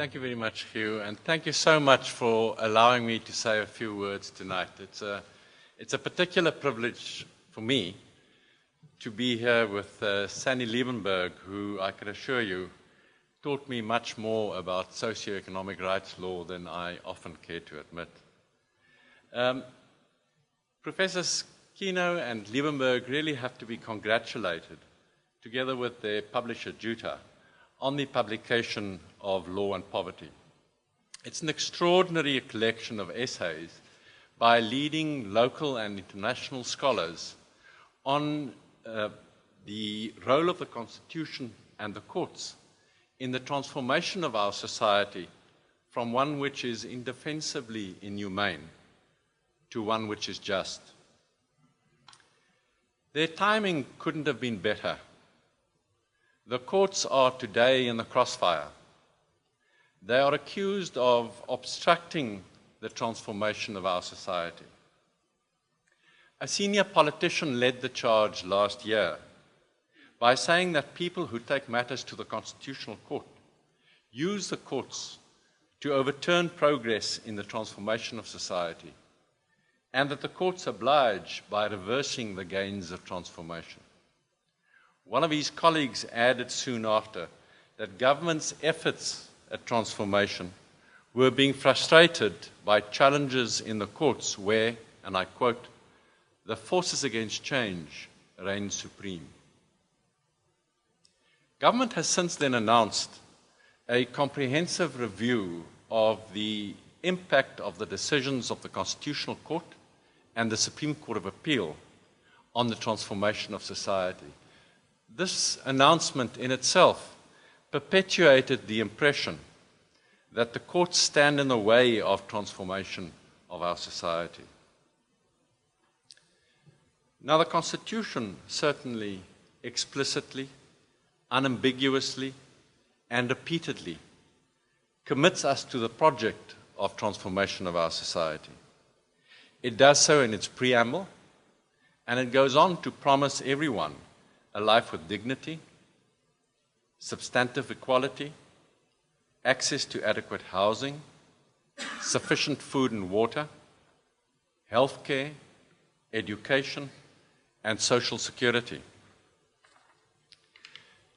Thank you very much, Hugh, and thank you so much for allowing me to say a few words tonight. It's a particular privilege for me to be here with Sandy Liebenberg, who I can assure you taught me much more about socioeconomic rights law than I often care to admit. Professors Kino and Liebenberg really have to be congratulated, together with their publisher Juta, on the publication of Law and Poverty. It's an extraordinary collection of essays by leading local and international scholars on the role of the Constitution and the courts in the transformation of our society from one which is indefensibly inhumane to one which is just. Their timing couldn't have been better. The courts are today in the crossfire. They are accused of obstructing the transformation of our society. A senior politician led the charge last year by saying that people who take matters to the Constitutional Court use the courts to overturn progress in the transformation of society, and that the courts oblige by reversing the gains of transformation. One of his colleagues added soon after that government's efforts at transformation were being frustrated by challenges in the courts where, and I quote, "the forces against change reign supreme." Government has since then announced a comprehensive review of the impact of the decisions of the Constitutional Court and the Supreme Court of Appeal on the transformation of society. This announcement in itself perpetuated the impression that the courts stand in the way of transformation of our society. Now, the Constitution certainly explicitly, unambiguously, and repeatedly commits us to the project of transformation of our society. It does so in its preamble, and it goes on to promise everyone a life with dignity, substantive equality, access to adequate housing, sufficient food and water, health care, education, and social security.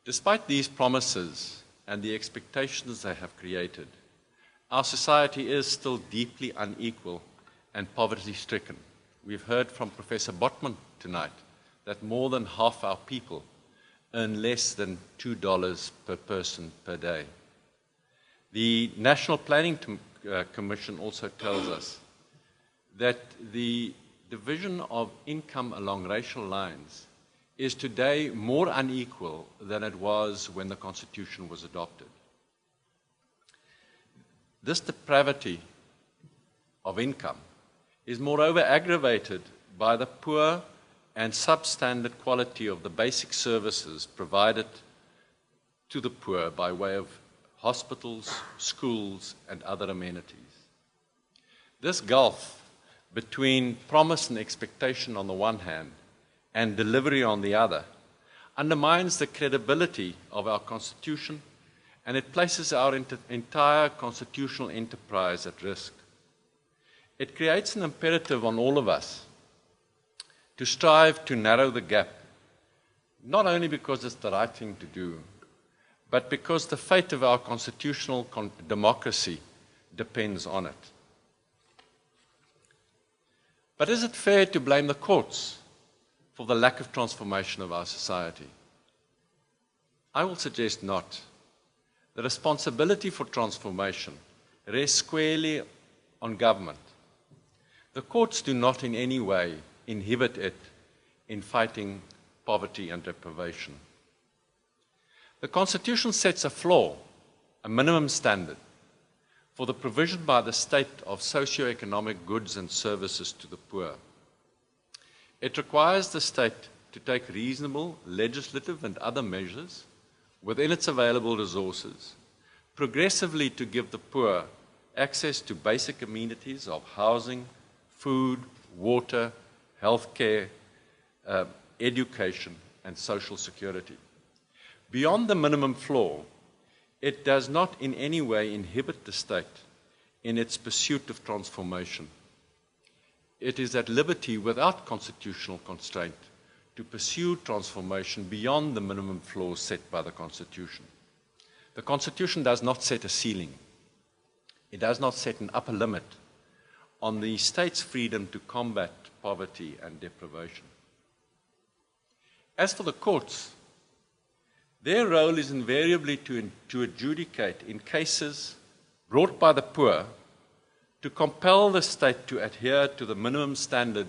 Despite these promises and the expectations they have created, our society is still deeply unequal and poverty-stricken. We've heard from Professor Botman tonight that more than half our people earn less than $2 per person per day. The National Planning Commission also tells us that the division of income along racial lines is today more unequal than it was when the Constitution was adopted. This depravity of income is moreover aggravated by the poor and substandard quality of the basic services provided to the poor by way of hospitals, schools, and other amenities. This gulf between promise and expectation on the one hand and delivery on the other undermines the credibility of our Constitution, and it places our entire constitutional enterprise at risk. It creates an imperative on all of us to strive to narrow the gap, not only because it's the right thing to do, but because the fate of our constitutional democracy depends on it. But is it fair to blame the courts for the lack of transformation of our society? I will suggest not. The responsibility for transformation rests squarely on government. The courts do not in any way inhibit it in fighting poverty and deprivation. The Constitution sets a floor, a minimum standard, for the provision by the state of socio-economic goods and services to the poor. It requires the state to take reasonable legislative and other measures within its available resources, progressively to give the poor access to basic amenities of housing, food, water, health care, education, and social security. Beyond the minimum floor, it does not in any way inhibit the state in its pursuit of transformation. It is at liberty without constitutional constraint to pursue transformation beyond the minimum floors set by the Constitution. The Constitution does not set a ceiling. It does not set an upper limit on the state's freedom to combat poverty and deprivation. As for the courts, their role is invariably to adjudicate in cases brought by the poor, to compel the state to adhere to the minimum standard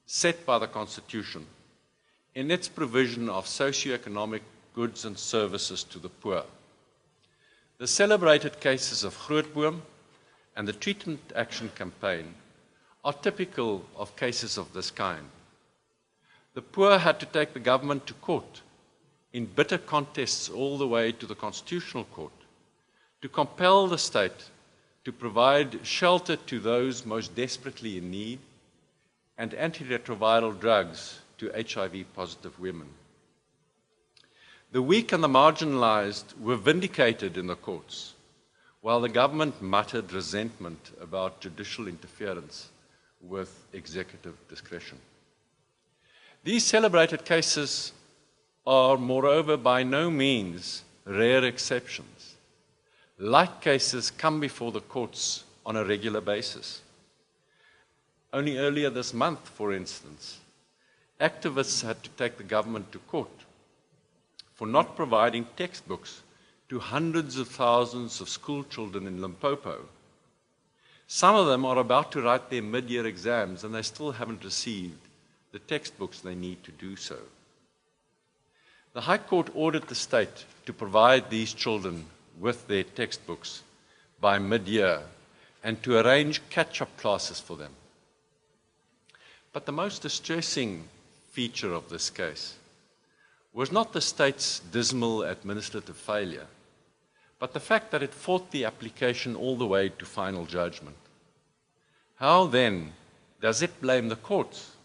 set by the Constitution in its provision of socio-economic goods and services to the poor. The celebrated cases of Grootboom and the Treatment Action Campaign are typical of cases of this kind. The poor had to take the government to court in bitter contests all the way to the Constitutional Court to compel the state to provide shelter to those most desperately in need and antiretroviral drugs to HIV-positive women. The weak and the marginalized were vindicated in the courts, while the government muttered resentment about judicial interference with executive discretion. These celebrated cases are, moreover, by no means rare exceptions. Like cases come before the courts on a regular basis. Only earlier this month, for instance, activists had to take the government to court for not providing textbooks to hundreds of thousands of school children in Limpopo. Some of them are about to write their mid-year exams and they still haven't received the textbooks they need to do so. The High Court ordered the state to provide these children with their textbooks by mid-year and to arrange catch-up classes for them. But the most distressing feature of this case was not the state's dismal administrative failure, but the fact that it fought the application all the way to final judgment. How then does it blame the courts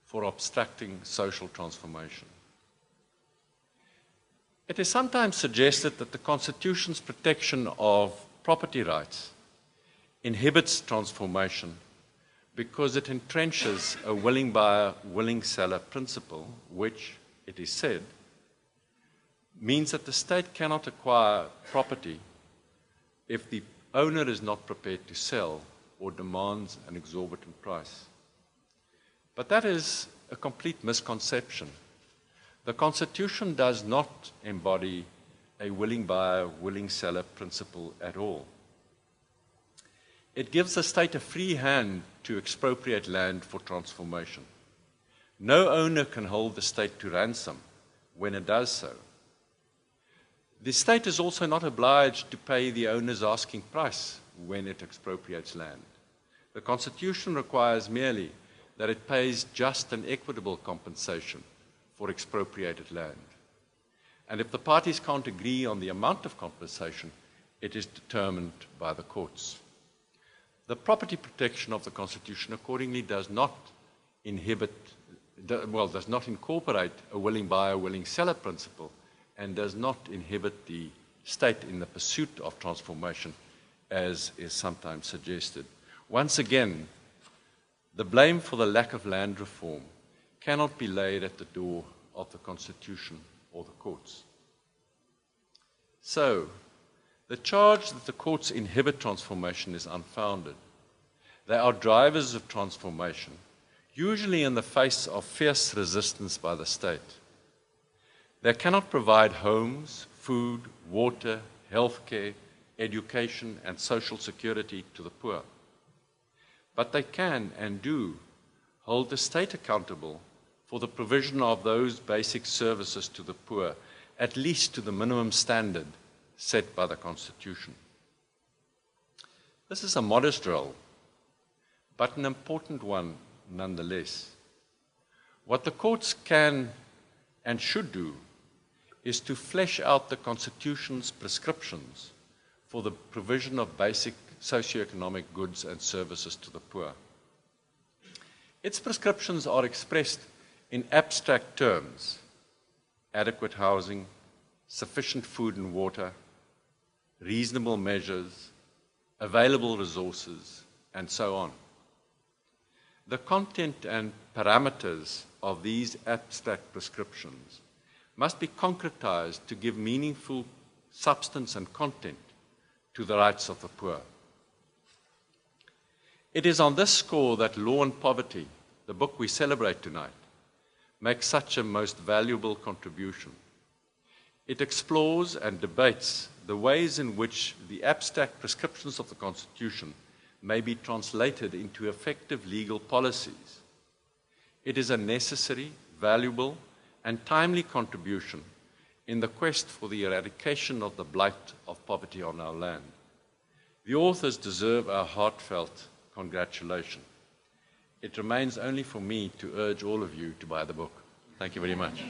for obstructing social transformation? It is sometimes suggested that the Constitution's protection of property rights inhibits transformation because it entrenches a willing buyer, willing seller principle, which, it is said, means that the state cannot acquire property if the owner is not prepared to sell or demands an exorbitant price. But that is a complete misconception. The Constitution does not embody a willing buyer, willing seller principle at all. It gives the state a free hand to expropriate land for transformation. No owner can hold the state to ransom when it does so. The state is also not obliged to pay the owner's asking price when it expropriates land. The Constitution requires merely that it pays just and equitable compensation for expropriated land. And if the parties can't agree on the amount of compensation, it is determined by the courts. The property protection of the Constitution accordingly does not incorporate a willing buyer, willing seller principle, and does not inhibit the state in the pursuit of transformation, as is sometimes suggested. Once again, the blame for the lack of land reform cannot be laid at the door of the Constitution or the courts. So, the charge that the courts inhibit transformation is unfounded. They are drivers of transformation, usually in the face of fierce resistance by the state. They cannot provide homes, food, water, healthcare, education, and social security to the poor. But they can and do hold the state accountable for the provision of those basic services to the poor, at least to the minimum standard set by the Constitution. This is a modest role, but an important one nonetheless. What the courts can and should do is to flesh out the Constitution's prescriptions for the provision of basic socioeconomic goods and services to the poor. Its prescriptions are expressed in abstract terms: adequate housing, sufficient food and water, reasonable measures, available resources, and so on. The content and parameters of these abstract prescriptions must be concretized to give meaningful substance and content to the rights of the poor. It is on this score that Law and Poverty, the book we celebrate tonight, makes such a most valuable contribution. It explores and debates the ways in which the abstract prescriptions of the Constitution may be translated into effective legal policies. It is a necessary, valuable, and timely contribution in the quest for the eradication of the blight of poverty on our land. The authors deserve our heartfelt congratulations. It remains only for me to urge all of you to buy the book. Thank you very much.